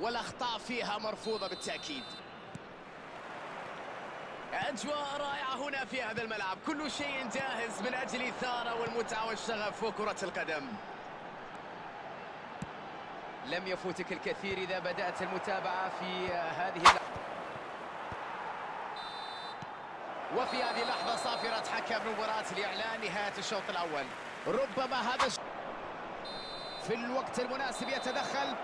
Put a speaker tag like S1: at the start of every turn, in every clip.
S1: والأخطاء فيها مرفوضة بالتأكيد. أجواء رائعة هنا في هذا الملعب، كل شيء جاهز من أجل الإثارة والمتعة والشغف وكرة القدم.
S2: لم يفوتك الكثير إذا بدأت المتابعة في هذه
S1: وفي هذه اللحظة صافرة حكم المباراة لإعلان نهاية الشوط الأول. ربما هذا في الوقت المناسب يتدخل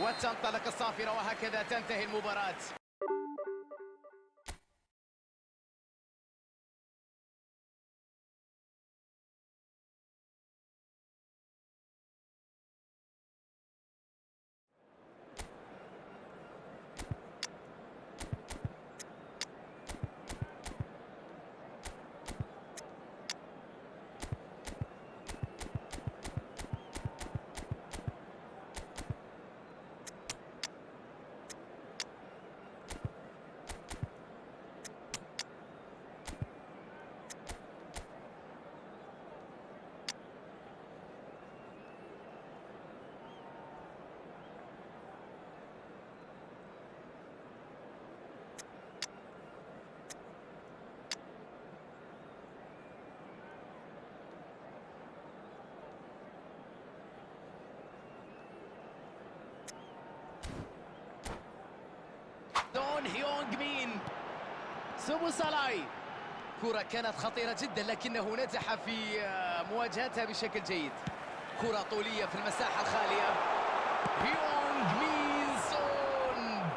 S1: وتنطلق الصافرة، وهكذا تنتهي المباراة. دون هيونغ مين سوبوسالاي. كرة كانت خطيرة جدا لكنه نجح في مواجهتها بشكل جيد. كرة طولية في المساحة الخالية. هيونغ مين سون.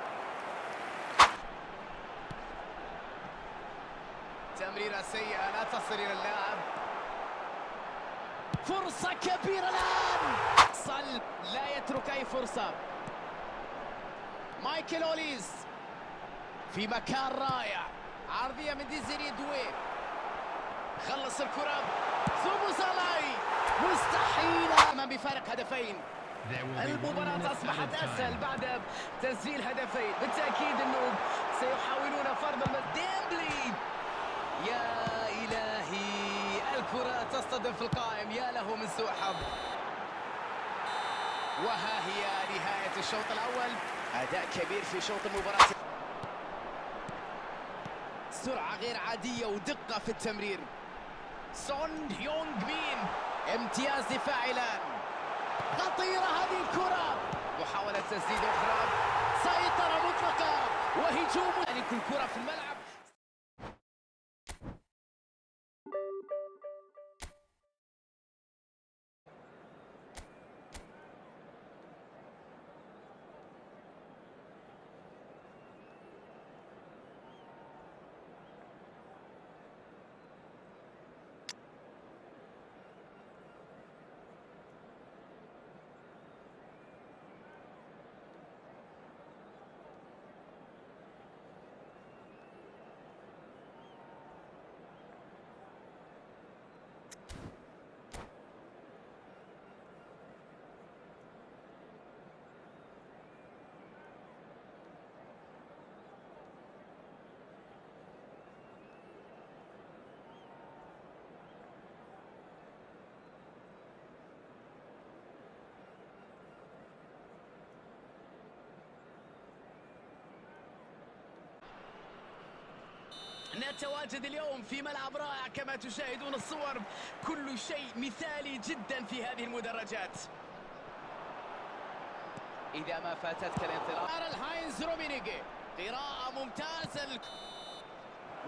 S1: تمريرة سيئة لا تصل إلى اللاعب. فرصة كبيرة الآن. صل لا يترك أي فرصة. مايكل أوليز في مكان رائع. عرضية من ديزيري دوي. خلص الكرة. سوبوسالاي مستحيل أمام بفارق هدفين. المباراة أصبحت أسهل بعد تسجيل هدفين. بالتأكيد أنه سيحاولون فرض ديمبلي. يا إلهي، الكرة تصطدم في القائم. يا له من سوء حظ. وها هي نهاية الشوط الأول. أداء كبير في شوط المباراة. سرعة غير عادية ودقة في التمرير. سون هيونغ مين. امتياز دفاعي الآن. خطيرة هذه الكرة. محاولة تسديد أخرى. سيطرة مطلقة وهجوم. يعني كل كرة في الملعب. نتواجد اليوم في ملعب رائع كما تشاهدون الصور. كل شيء مثالي جدا في هذه المدرجات.
S2: إذا ما فاتتك الانطلاق.
S1: هاينز رومينيجي. قراءة ممتازة.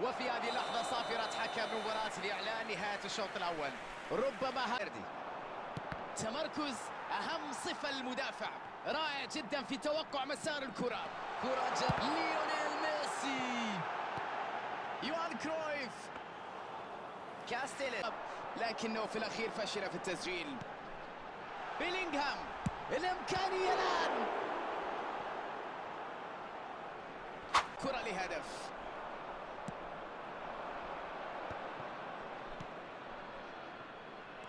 S1: وفي هذه اللحظة صافرة حكم المباراة لإعلان نهاية الشوط الأول. ربما هاردي. تمركز أهم صفة المدافع. رائع جدا في توقع مسار الكرة. كرة ليونيل ميسي. يوهان كرويف. كاستيلر، لكنه في الأخير فشل في التسجيل. بيلينغهام. الإمكانية الآن. كرة لهدف.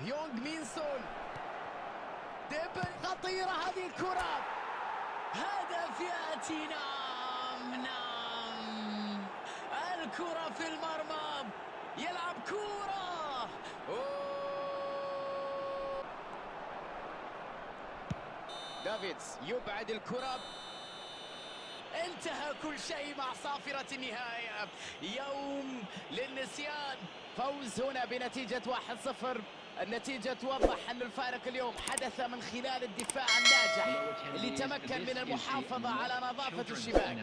S1: يونغ مين سون. ديبل. خطيرة هذه الكرة. هدف يأتي. نعم. الكرة في المرمى. يلعب كرة.
S2: ديفيدز يبعد الكرة.
S1: انتهى كل شيء مع صافرة النهاية، يوم للنسيان. فوز هنا بنتيجة 1-0. النتيجة توضح أن الفارق اليوم حدث من خلال الدفاع الناجح اللي تمكن من المحافظة على نظافة الشباك.